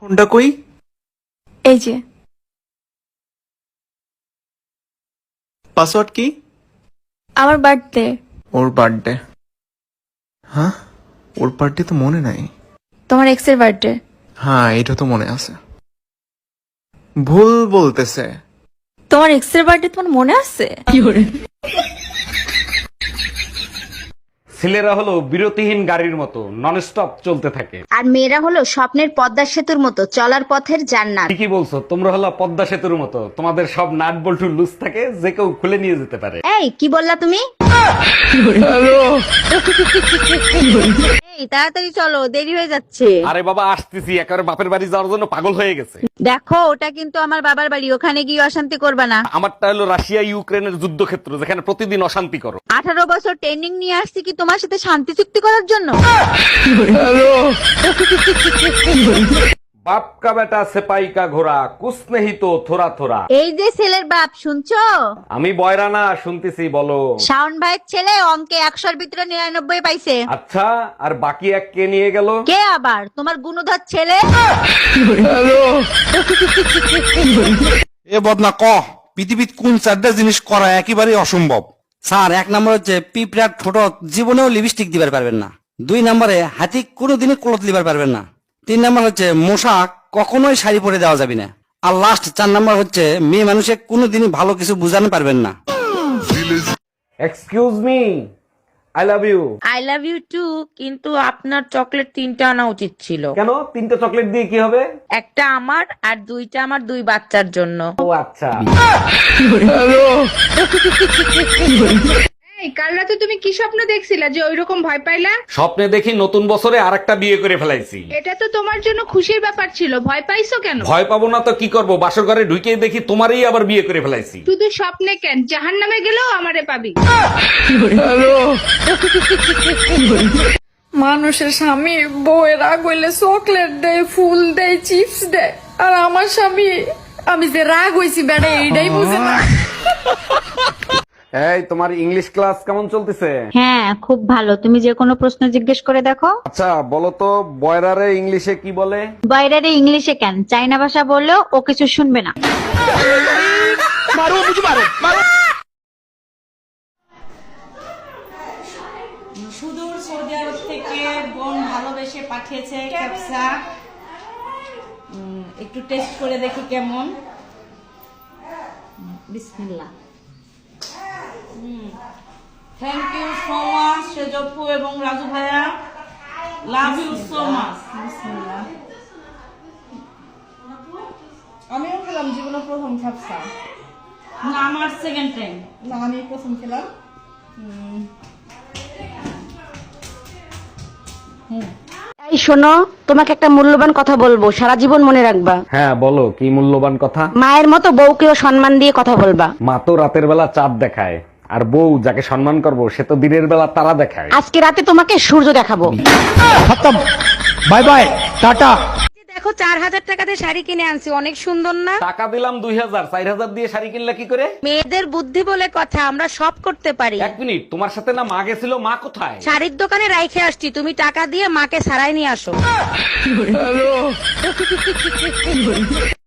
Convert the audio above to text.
ফোনটা কই? এই যে পাসওয়ার্ড কি? আমার বার্থডে। ওর বার্থডে? হ্যাঁ, ওর বার্থডে তো মনে নাই। তোমার এক্সের বার্থডে। হ্যাঁ, এটা তো মনে আছে। ভুল বলতেছে। তোমার এক্সের বার্থডে তোমার মনে আছে? ছেলেরা হলো বিরতিহীন গাড়ির মতো নন স্টপ চলতে থাকে। আর মেয়েরা হলো স্বপ্নের পদ্মা সেতুর মতো চলার পথের জান্নাত। ঠিকই বলছো, তোমরা হলো পদ্মা সেতুর মতো, তোমাদের সব নাট বল্টু লুজ থাকে, যে কেউ খুলে নিয়ে যেতে পারে। এই কি বললা তুমি? এই তাড়াতাড়ি চলো, দেরি হয়ে যাচ্ছে। আরে বাবা আসতেছি, একেবারে বাপের বাড়ি যাওয়ার জন্য পাগল হয়ে গেছে। দেখো ওটা কিন্তু আমার বাবার বাড়ি, ওখানে গিয়ে অশান্তি করবা না। আমারটা হলো রাশিয়া ইউক্রেনের যুদ্ধক্ষেত্র, যেখানে প্রতিদিন অশান্তি করো। 18 বছর ট্রেনিং নিয়ে আসছি কি তোমার সাথে শান্তি চুক্তি করার জন্য? বাপ কা বেটা সেপাই কা ঘোড়া কুছ নেহি তো থোড়া থোড়া। এই যে ছেলের বাপ, শুনছো? আমি বয়রা না, শুনতেছি, বলো। শাওন ভাইয়ের ছেলে অঙ্কে 100-র ভিতরে 99 পাইছে। আচ্ছা, আর বাকি এক কে নিয়ে গেল? কে আবার? তোমার গুণধর ছেলে। এ বদনা ক পৃথিবীত কোন চারটা জিনিস করা একেবারে অসম্ভব? স্যার, 1 নম্বর হচ্ছে পিঁপড়ার ঠোঁট জীবনেও লিপস্টিক দিবার পারবেন না। 2 নম্বরে হাতি কোনোদিনই ক্লথ দিবার পারবেন না। 3 নম্বর হচ্ছে মশা কখনোই শাড়ি পরে দেওয়া যাবে না। আর লাস্ট 4 নম্বর হচ্ছে মেয়ে মানুষে কোনোদিনই ভালো কিছু বুঝানো পারবেন না। Excuse me, I love you. I love you too, কিন্তু আপনার চকলেট 3টা আনা উচিত ছিল। কেন? 3টা চকলেট দিয়ে কি হবে? একটা আমার আর 2টা আমার 2 বাচ্চার জন্য। ও আচ্ছা। এই কাল রাতে তুমি কি স্বপ্ন দেখছিলা যে ওইরকম ভয় পাইলা? স্বপ্নে দেখি নতুন বছরে আরেকটা বিয়ে করে ফেলাইছি। এটা তো তোমার জন্য খুশির ব্যাপার ছিল, ভয় পাইছো কেন? ভয় পাবো না তো কি করব, বাসর ঘরে ঢুকেই দেখি তোমারই আবার বিয়ে করে ফেলাইছি। শুধু স্বপ্নে কেন, জাহান্নামে গেলেও আমারে পাবি। মানুষের স্বামী বউয়ের রাগ হইলে চকলেট দেয়, ফুল দেয়, চিপস দেয়, আর আমার স্বামী আমি যে রাগ হইছি বেড়া এইটাই বুঝে না। এই, তোমার ইংলিশ ক্লাস কেমন চলতেছে? হ্যাঁ খুব ভালো, তুমি যে কোনো প্রশ্ন জিজ্ঞেস করে দেখো। আচ্ছা বলো তো, বয়রারে ইংলিশে কি বলে? বাইরে ইংলিশে কেন, চাইনা ভাষা বললেও ও কিছু শুনবে না। সুদূর সৌদি আরব থেকে বোন ভালোবেসে পাঠিয়েছে ক্যাপসা। একটু টেস্ট করে দেখি কেমন। বিসমিল্লাহ। থ্যাংক ইউ সো মাচ সেজপু এবং রাজু ভাইয়া, লাভ ইউ সো মাচ। বিসমিল্লাহ। আমিও খেলাম জীবনে প্রথম খাপসা। না, আমার সেকেন্ড টাইম। না, আমি প্রথম খেলাম। এই শোনো, তোমাকে একটা মূল্যবান কথা বলবো, সারা জীবন মনে রাখবা। হ্যাঁ বলো, কি মূল্যবান কথা? মায়ের মতো বউকেও সম্মান দিয়ে কথা বলবা। মা তো রাতের বেলা চাঁদ দেখায়, আর বউ যাকে সম্মান করবো সে তো দিনের বেলা তারা দেখায়। আজকে রাতে তোমাকে সূর্য দেখাবো। Bye bye, tata. দেখো 4000 টাকাতে শাড়ি কিনে আনছি, অনেক সুন্দর না? টাকা দিলাম 2000, 4000 দিয়ে শাড়ি কিনলে কি করে? মেয়েদের বুদ্ধি বলে কথা, আমরা সব করতে পারি। এক মিনিট, তোমার সাথে না মা গেছিল, মা কোথায়? শাড়ির দোকানে রাইখে আসছি, তুমি টাকা দিয়ে মাকে সারাই নিয়ে আসো।